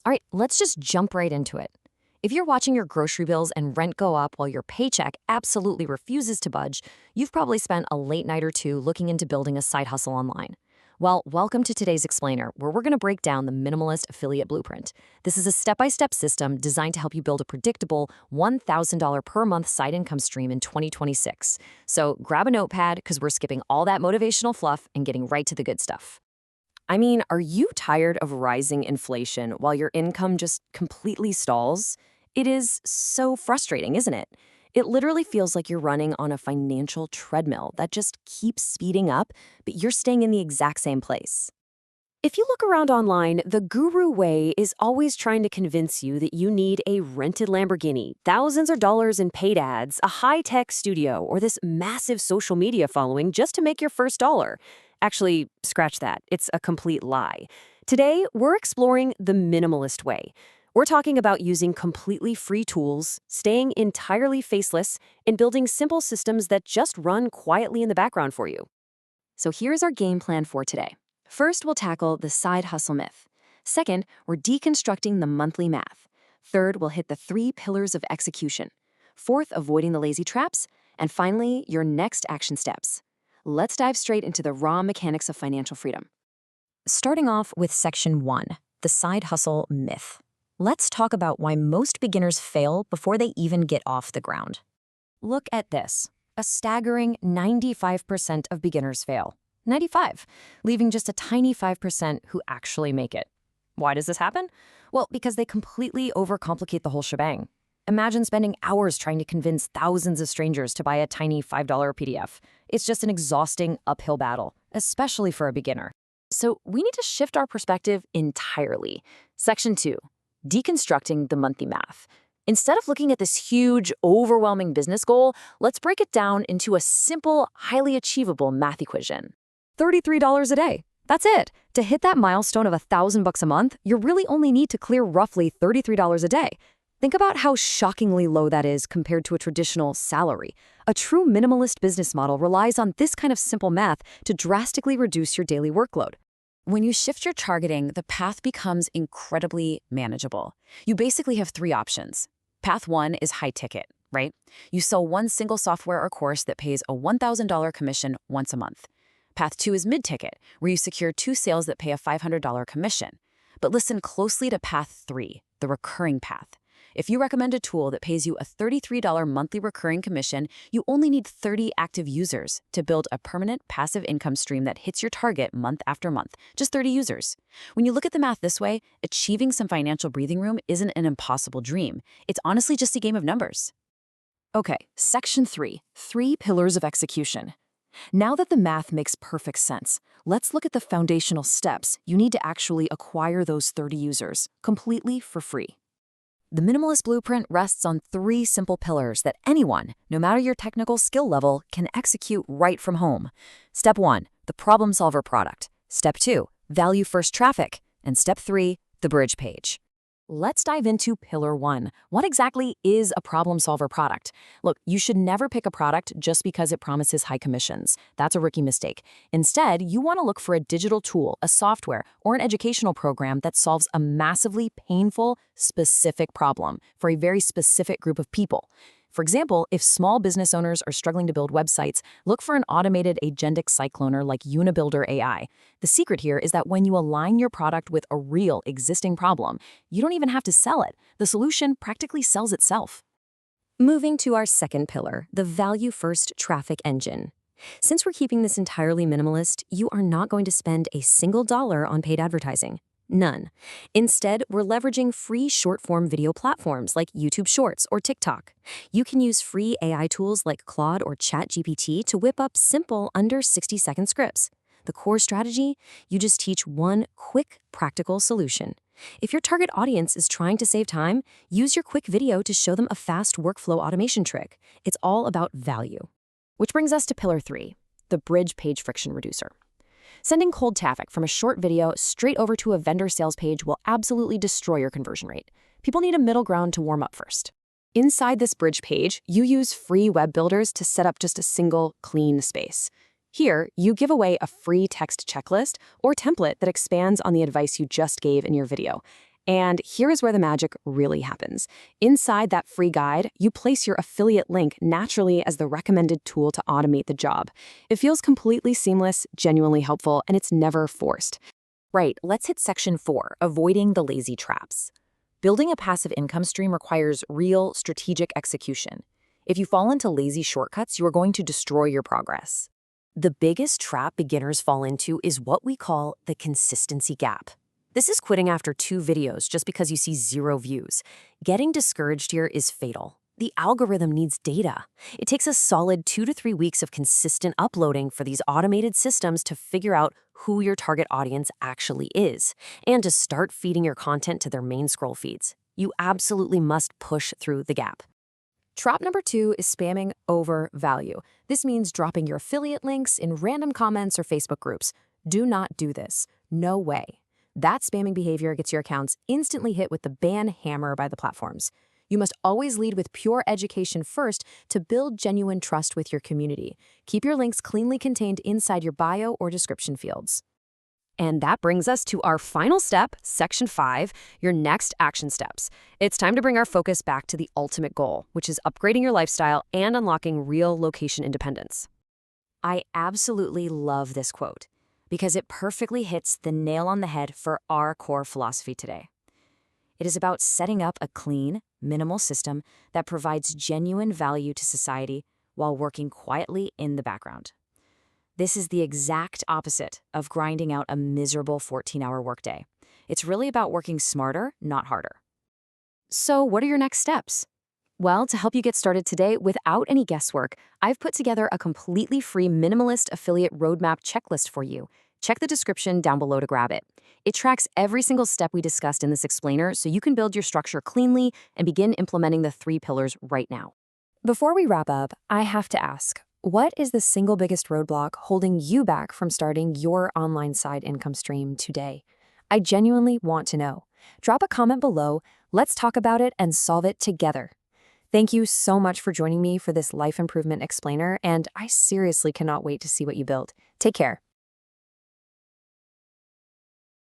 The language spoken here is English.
All right, let's just jump right into it. If you're watching your grocery bills and rent go up while your paycheck absolutely refuses to budge, you've probably spent a late night or two looking into building a side hustle online. Well, welcome to today's explainer, where we're going to break down the minimalist affiliate blueprint. This is a step-by-step system designed to help you build a predictable $1,000 per month side income stream in 2026. So grab a notepad, because we're skipping all that motivational fluff and getting right to the good stuff. I mean, are you tired of rising inflation while your income just completely stalls? It is so frustrating, isn't it? It literally feels like you're running on a financial treadmill that just keeps speeding up, but you're staying in the exact same place. If you look around online, the guru way is always trying to convince you that you need a rented Lamborghini, thousands of dollars in paid ads, a high-tech studio, or this massive social media following just to make your first dollar. Actually, scratch that. It's a complete lie. Today, we're exploring the minimalist way. We're talking about using completely free tools, staying entirely faceless, and building simple systems that just run quietly in the background for you. So here's our game plan for today. First, we'll tackle the side hustle myth. Second, we're deconstructing the monthly math. Third, we'll hit the 3 pillars of execution. Fourth, avoiding the lazy traps. And finally, your next action steps. Let's dive straight into the raw mechanics of financial freedom. Starting off with section 1, the side hustle myth. Let's talk about why most beginners fail before they even get off the ground. Look at this. A staggering 95% of beginners fail. 95, leaving just a tiny 5% who actually make it. Why does this happen? Well, because they completely overcomplicate the whole shebang. Imagine spending hours trying to convince thousands of strangers to buy a tiny $5 PDF. It's just an exhausting uphill battle, especially for a beginner. So we need to shift our perspective entirely. Section 2, deconstructing the monthly math. Instead of looking at this huge, overwhelming business goal, let's break it down into a simple, highly achievable math equation. $33 a day. That's it. To hit that milestone of $1,000 a month, you really only need to clear roughly $33 a day. Think about how shockingly low that is compared to a traditional salary. A true minimalist business model relies on this kind of simple math to drastically reduce your daily workload. When you shift your targeting, the path becomes incredibly manageable. You basically have 3 options. Path 1 is high ticket, right? You sell one single software or course that pays a $1,000 commission once a month. Path 2 is mid-ticket, where you secure 2 sales that pay a $500 commission. But listen closely to path 3, the recurring path. If you recommend a tool that pays you a $33 monthly recurring commission, you only need 30 active users to build a permanent passive income stream that hits your target month after month. Just 30 users. When you look at the math this way, achieving some financial breathing room isn't an impossible dream. It's honestly just a game of numbers. Okay, section 3, 3 pillars of execution. Now that the math makes perfect sense, let's look at the foundational steps you need to actually acquire those 30 users, completely for free. The minimalist blueprint rests on 3 simple pillars that anyone, no matter your technical skill level, can execute right from home. Step 1, the problem solver product. Step 2, value first traffic. And step 3, the bridge page. Let's dive into pillar 1. What exactly is a problem solver product? Look, you should never pick a product just because it promises high commissions. That's a rookie mistake. Instead, you want to look for a digital tool, a software, or an educational program that solves a massively painful, specific problem for a very specific group of people. For example, if small business owners are struggling to build websites, look for an automated agentic cycloner like Unibuilder AI. The secret here is that when you align your product with a real existing problem, you don't even have to sell it. The solution practically sells itself. Moving to our second pillar, the value first traffic engine. Since we're keeping this entirely minimalist, you are not going to spend a single dollar on paid advertising. None. Instead, we're leveraging free short-form video platforms like YouTube Shorts or TikTok. You can use free AI tools like Claude or ChatGPT to whip up simple under 60-second scripts. The core strategy? You just teach one quick, practical solution. If your target audience is trying to save time, use your quick video to show them a fast workflow automation trick. It's all about value. Which brings us to pillar 3, the bridge page friction reducer. Sending cold traffic from a short video straight over to a vendor sales page will absolutely destroy your conversion rate. People need a middle ground to warm up first. Inside this bridge page, you use free web builders to set up just a single, clean space. Here, you give away a free text checklist or template that expands on the advice you just gave in your video. And here is where the magic really happens. Inside that free guide, you place your affiliate link naturally as the recommended tool to automate the job. It feels completely seamless, genuinely helpful, and it's never forced. Right, let's hit section 4, avoiding the lazy traps. Building a passive income stream requires real strategic execution. If you fall into lazy shortcuts, you are going to destroy your progress. The biggest trap beginners fall into is what we call the consistency gap. This is quitting after 2 videos just because you see 0 views. Getting discouraged here is fatal. The algorithm needs data. It takes a solid 2 to 3 weeks of consistent uploading for these automated systems to figure out who your target audience actually is, and to start feeding your content to their main scroll feeds. You absolutely must push through the gap. Trap number 2 is spamming over value. This means dropping your affiliate links in random comments or Facebook groups. Do not do this. No way. That spamming behavior gets your accounts instantly hit with the ban hammer by the platforms. You must always lead with pure education first to build genuine trust with your community. Keep your links cleanly contained inside your bio or description fields. And that brings us to our final step, section 5, your next action steps. It's time to bring our focus back to the ultimate goal, which is upgrading your lifestyle and unlocking real location independence. I absolutely love this quote because it perfectly hits the nail on the head for our core philosophy today. It is about setting up a clean, minimal system that provides genuine value to society while working quietly in the background. This is the exact opposite of grinding out a miserable 14-hour workday. It's really about working smarter, not harder. So, what are your next steps? Well, to help you get started today without any guesswork, I've put together a completely free minimalist affiliate roadmap checklist for you. Check the description down below to grab it. It tracks every single step we discussed in this explainer so you can build your structure cleanly and begin implementing the 3 pillars right now. Before we wrap up, I have to ask, what is the single biggest roadblock holding you back from starting your online side income stream today? I genuinely want to know. Drop a comment below, let's talk about it and solve it together. Thank you so much for joining me for this life improvement explainer, and I seriously cannot wait to see what you build. Take care.